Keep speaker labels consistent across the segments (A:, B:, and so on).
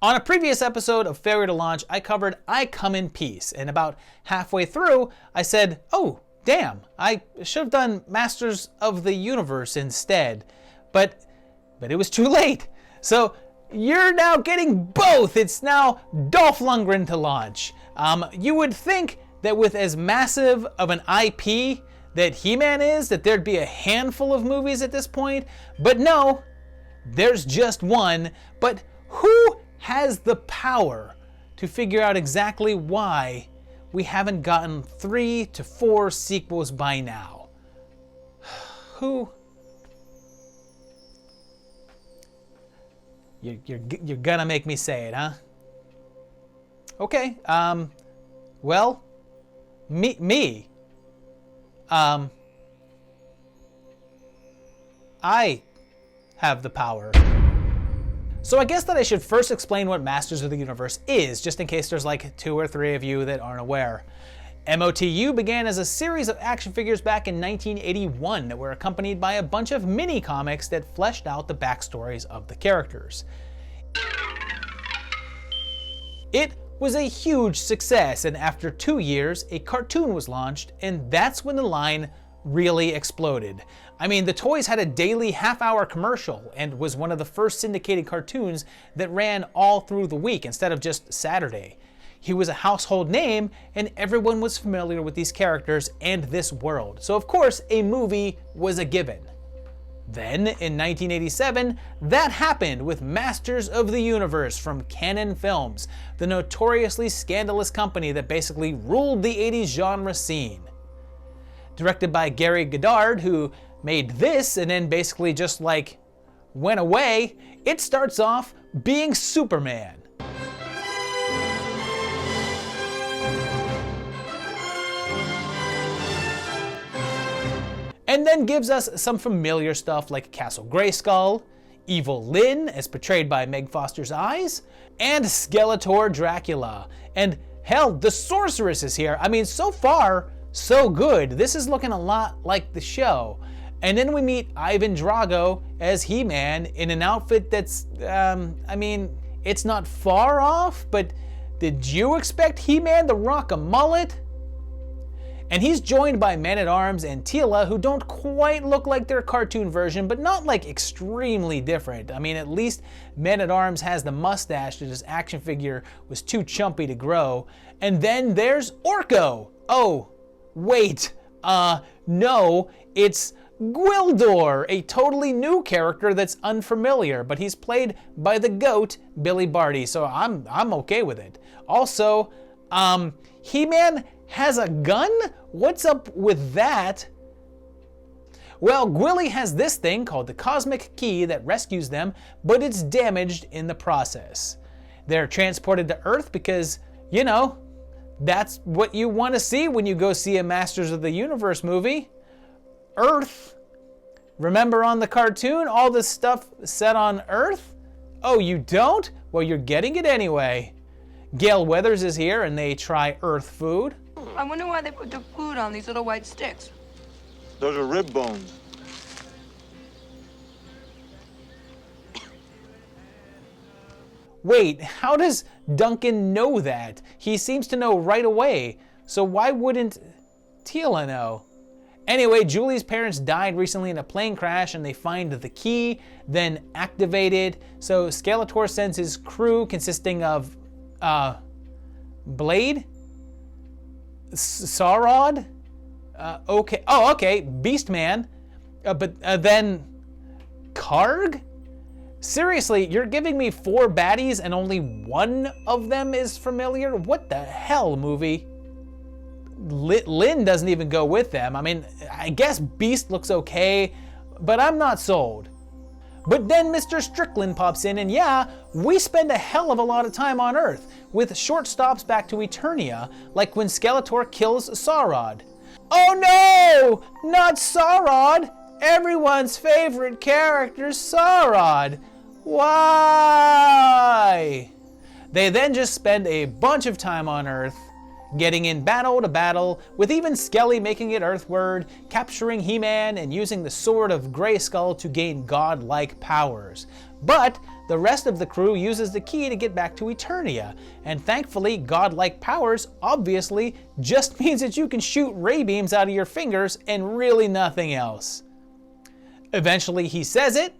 A: On a previous episode of Failure to Launch, I covered I Come in Peace, and about halfway through, I said, oh, damn, I should have done Masters of the Universe instead, but it was too late. So you're now getting both. It's now Dolph Lundgren to launch. You would think that with as massive of an IP that He-Man is, that there'd be a handful of movies at this point, but no, there's just one. But who has the power to figure out exactly why we haven't gotten 3 to 4 sequels by now? Who? You're gonna make me say it, huh? Okay, well, me. I have the power. So I guess that I should first explain what Masters of the Universe is, just in case there's like 2 or 3 of you that aren't aware. MOTU began as a series of action figures back in 1981 that were accompanied by a bunch of mini-comics that fleshed out the backstories of the characters. It was a huge success, and after 2 years, a cartoon was launched, and that's when the line really exploded. I mean, the toys had a daily half-hour commercial and was one of the first syndicated cartoons that ran all through the week instead of just Saturday. He was a household name, and everyone was familiar with these characters and this world, so of course a movie was a given. Then, in 1987, that happened with Masters of the Universe from Canon Films, the notoriously scandalous company that basically ruled the 80s genre scene. Directed by Gary Goddard, who made this and then basically just like went away, it starts off being Superman. And then gives us some familiar stuff like Castle Grayskull, Evil Lynn, as portrayed by Meg Foster's Eyes, and Skeletor Dracula. And hell, the Sorceress is here. I mean, so far, so good. This is looking a lot like the show. And then we meet Ivan Drago as He-Man in an outfit that's, I mean, it's not far off, but did you expect He-Man to rock a mullet? And he's joined by Man-at-Arms and Teela, who don't quite look like their cartoon version, but not like extremely different. I mean, at least Man-at-Arms has the mustache that his action figure was too chumpy to grow. And then there's Orko. Oh, wait, no, it's Gwildor, a totally new character that's unfamiliar, but he's played by the GOAT, Billy Barty, so I'm okay with it. Also, He-Man has a gun? What's up with that? Well, Gwilly has this thing called the Cosmic Key that rescues them, but it's damaged in the process. They're transported to Earth because, you know, that's what you want to see when you go see a Masters of the Universe movie. Earth. Remember on the cartoon, all this stuff set on Earth? Oh, you don't? Well, you're getting it anyway. Gale Weathers is here and they try Earth food.
B: I wonder why they put the food on these little white sticks.
C: Those are rib bones.
A: Wait, how does Duncan know that? He seems to know right away, so why wouldn't Teela know? Anyway, Julie's parents died recently in a plane crash and they find the key, then activate it. So Skeletor sends his crew consisting of, Blade? Saurod? Okay. Oh, okay. Beastman. But then Karg? Seriously, you're giving me 4 baddies and only one of them is familiar? What the hell, movie? Lynn doesn't even go with them. I mean, I guess Beast looks okay, but I'm not sold. But then Mr. Strickland pops in, and yeah, we spend a hell of a lot of time on Earth, with short stops back to Eternia, like when Skeletor kills Saurod. Oh no! Not Saurod! Everyone's favorite character, Saurod! Why? They then just spend a bunch of time on Earth, getting in battle to battle, with even Skelly making it Earthward, capturing He-Man, and using the Sword of Grayskull to gain godlike powers. But the rest of the crew uses the key to get back to Eternia, and thankfully godlike powers obviously just means that you can shoot ray beams out of your fingers and really nothing else. Eventually he says it,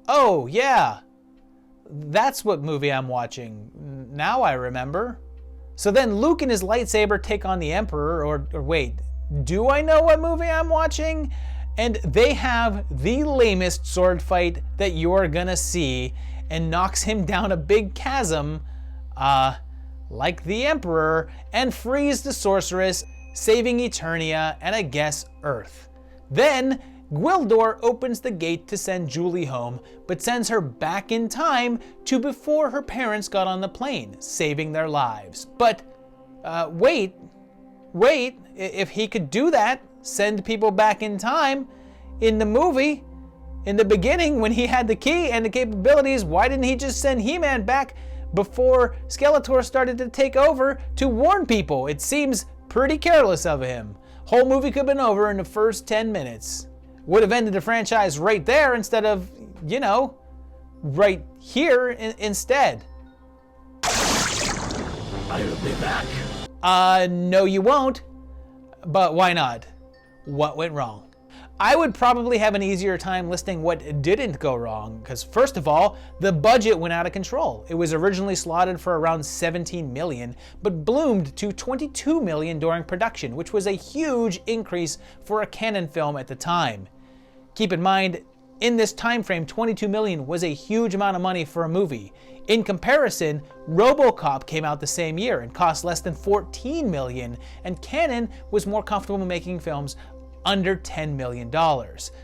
A: oh yeah, that's what movie I'm watching, now I remember. So then Luke and his lightsaber take on the Emperor, or wait, do I know what movie I'm watching? And they have the lamest sword fight that you're gonna see, and knocks him down a big chasm, like the Emperor, and frees the sorceress, saving Eternia and I guess Earth. Then Gwildor opens the gate to send Julie home, but sends her back in time to before her parents got on the plane, saving their lives. But wait, if he could do that, send people back in time, in the movie, in the beginning when he had the key and the capabilities, why didn't he just send He-Man back before Skeletor started to take over to warn people? It seems pretty careless of him. Whole movie could have been over in the first 10 minutes. Would have ended the franchise right there instead of, you know, right here instead.
D: I'll be back.
A: No you won't. But why not? What went wrong? I would probably have an easier time listing what didn't go wrong, because first of all, the budget went out of control. It was originally slotted for around 17 million, but bloomed to 22 million during production, which was a huge increase for a canon film at the time. Keep in mind, in this time frame, 22 million was a huge amount of money for a movie. In comparison, RoboCop came out the same year and cost less than 14 million, and Canon was more comfortable making films under $10 million.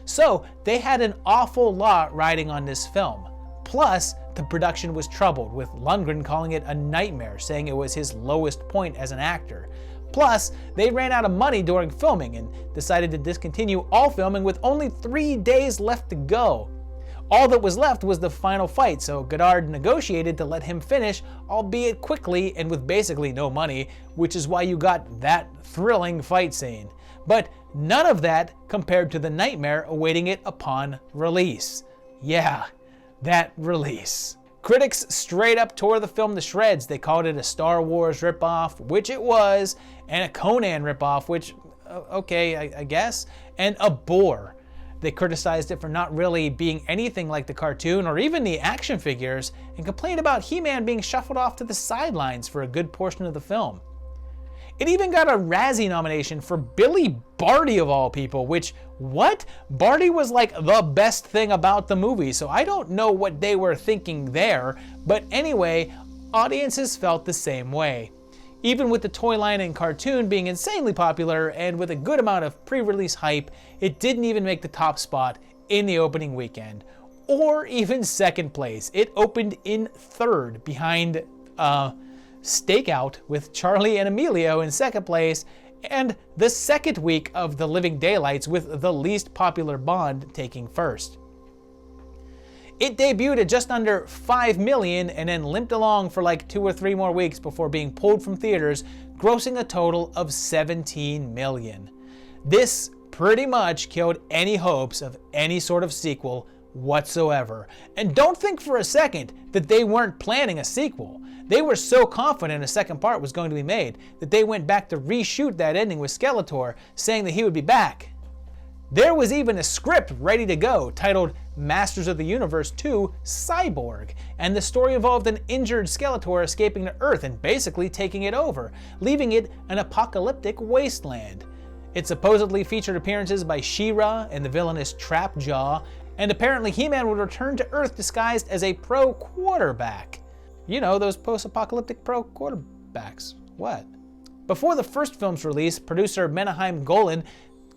A: So they had an awful lot riding on this film. Plus, the production was troubled, with Lundgren calling it a nightmare, saying it was his lowest point as an actor. Plus, they ran out of money during filming and decided to discontinue all filming with only 3 days left to go. All that was left was the final fight, so Godard negotiated to let him finish, albeit quickly and with basically no money, which is why you got that thrilling fight scene. But none of that compared to the nightmare awaiting it upon release. Yeah, that release. Critics straight up tore the film to shreds. They called it a Star Wars ripoff, which it was, and a Conan ripoff, which, okay, I guess, and a bore. They criticized it for not really being anything like the cartoon or even the action figures, and complained about He-Man being shuffled off to the sidelines for a good portion of the film. It even got a Razzie nomination for Billy Barty of all people, which, what? Barty was like the best thing about the movie, so I don't know what they were thinking there, but anyway, audiences felt the same way. Even with the toy line and cartoon being insanely popular and with a good amount of pre-release hype, it didn't even make the top spot in the opening weekend, or even second place. It opened in third behind Stakeout with Charlie and Emilio in second place, and the second week of The Living Daylights with the least popular Bond taking first. It debuted at just under 5 million and then limped along for like 2 or 3 more weeks before being pulled from theaters, grossing a total of 17 million. This pretty much killed any hopes of any sort of sequel whatsoever. And don't think for a second that they weren't planning a sequel. They were so confident a second part was going to be made that they went back to reshoot that ending with Skeletor, saying that he would be back. There was even a script ready to go titled Masters of the Universe 2 Cyborg, and the story involved an injured Skeletor escaping to Earth and basically taking it over, leaving it an apocalyptic wasteland. It supposedly featured appearances by She-Ra and the villainous Trapjaw, and apparently He-Man would return to Earth disguised as a pro quarterback. You know, those post-apocalyptic pro quarterbacks. What? Before the first film's release, producer Menahem Golan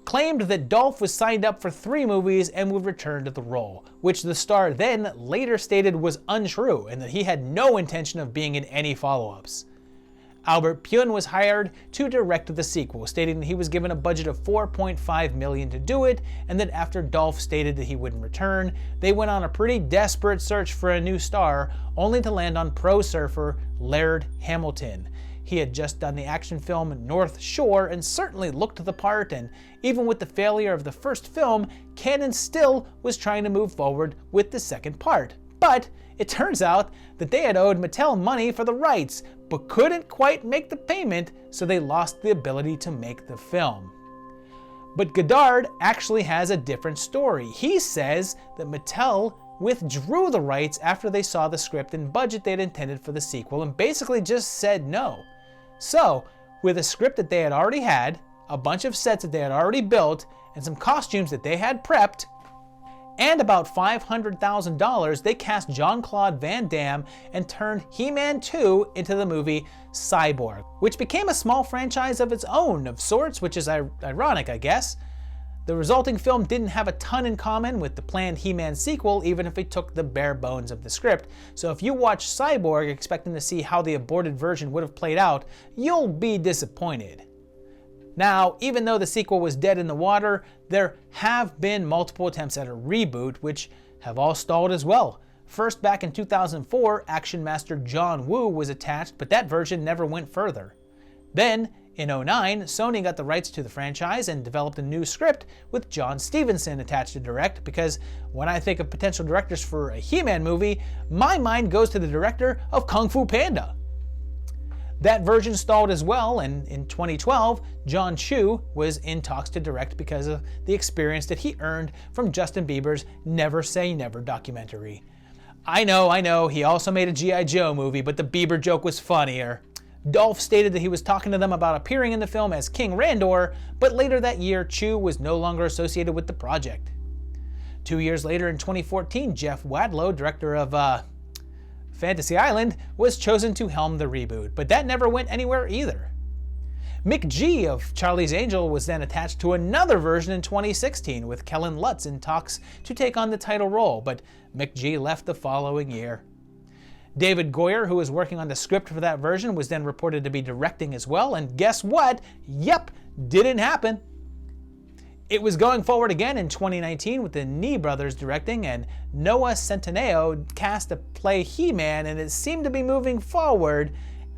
A: claimed that Dolph was signed up for 3 movies and would return to the role, which the star then later stated was untrue and that he had no intention of being in any follow-ups. Albert Pyun was hired to direct the sequel, stating that he was given a budget of 4.5 million to do it, and that after Dolph stated that he wouldn't return, they went on a pretty desperate search for a new star, only to land on pro surfer Laird Hamilton. He had just done the action film North Shore and certainly looked the part, and even with the failure of the first film, Cannon still was trying to move forward with the second part. But it turns out that they had owed Mattel money for the rights, but couldn't quite make the payment, so they lost the ability to make the film. But Goddard actually has a different story. He says that Mattel withdrew the rights after they saw the script and budget they'd intended for the sequel and basically just said no. So, with a script that they had already had, a bunch of sets that they had already built, and some costumes that they had prepped, and about $500,000, they cast Jean-Claude Van Damme and turned He-Man 2 into the movie Cyborg, which became a small franchise of its own of sorts, which is ironic, I guess. The resulting film didn't have a ton in common with the planned He-Man sequel, even if it took the bare bones of the script. So if you watch Cyborg expecting to see how the aborted version would have played out, you'll be disappointed. Now, even though the sequel was dead in the water, there have been multiple attempts at a reboot, which have all stalled as well. First, back in 2004, Action Master John Woo was attached, but that version never went further. Then, in 2009, Sony got the rights to the franchise and developed a new script with John Stevenson attached to direct, because when I think of potential directors for a He-Man movie, my mind goes to the director of Kung Fu Panda. That version stalled as well, and in 2012, John Chu was in talks to direct because of the experience that he earned from Justin Bieber's Never Say Never documentary. I know, he also made a G.I. Joe movie, but the Bieber joke was funnier. Dolph stated that he was talking to them about appearing in the film as King Randor, but later that year, Chu was no longer associated with the project. 2 years later, in 2014, Jeff Wadlow, director of Fantasy Island, was chosen to helm the reboot, but that never went anywhere either. Mick G of Charlie's Angel was then attached to another version in 2016, with Kellen Lutz in talks to take on the title role, but Mick G left the following year. David Goyer, who was working on the script for that version, was then reported to be directing as well, and guess what? Yep, didn't happen. It was going forward again in 2019 with the Nee brothers directing, and Noah Centineo cast to play He-Man, and it seemed to be moving forward,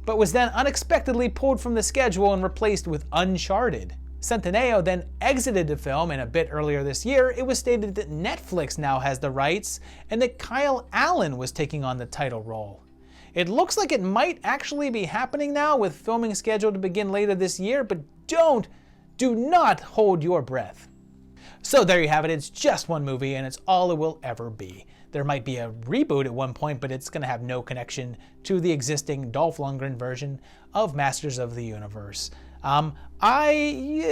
A: but was then unexpectedly pulled from the schedule and replaced with Uncharted. Centineo then exited the film, and a bit earlier this year, it was stated that Netflix now has the rights and that Kyle Allen was taking on the title role. It looks like it might actually be happening now, with filming scheduled to begin later this year, but do not hold your breath. So there you have it, it's just one movie and it's all it will ever be. There might be a reboot at one point, but it's going to have no connection to the existing Dolph Lundgren version of Masters of the Universe. I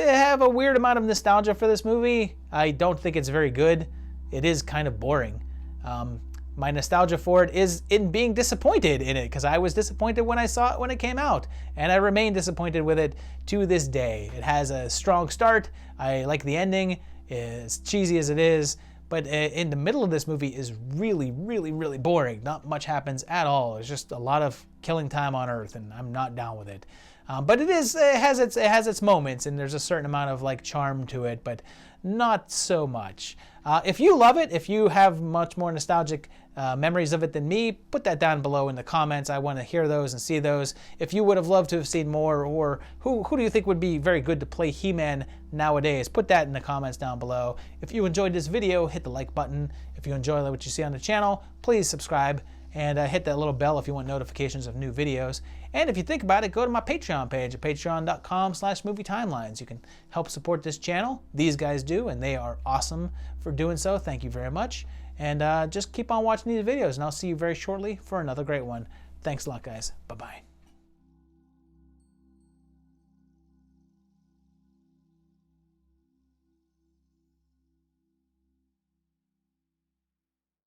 A: have a weird amount of nostalgia for this movie. I don't think it's very good. It is kind of boring. My nostalgia for it is in being disappointed in it, because I was disappointed when I saw it when it came out, and I remain disappointed with it to this day. It has a strong start. I like the ending, as cheesy as it is, but in the middle of this movie is really, really, really boring. Not much happens at all. It's just a lot of killing time on Earth, and I'm not down with it. But it has its moments, and there's a certain amount of like charm to it, but not so much. If you love it, if you have much more nostalgic memories of it than me, put that down below in the comments. I want to hear those and see those. If you would have loved to have seen more, or who do you think would be very good to play He-Man nowadays, put that in the comments down below. If you enjoyed this video, hit the like button. If you enjoy what you see on the channel, please subscribe and hit that little bell if you want notifications of new videos. And if you think about it, go to my Patreon page at patreon.com/movietimelines. You can help support this channel. These guys do, and they are awesome for doing so. Thank you very much. And just keep on watching these videos, and I'll see you very shortly for another great one. Thanks a lot, guys. Bye-bye.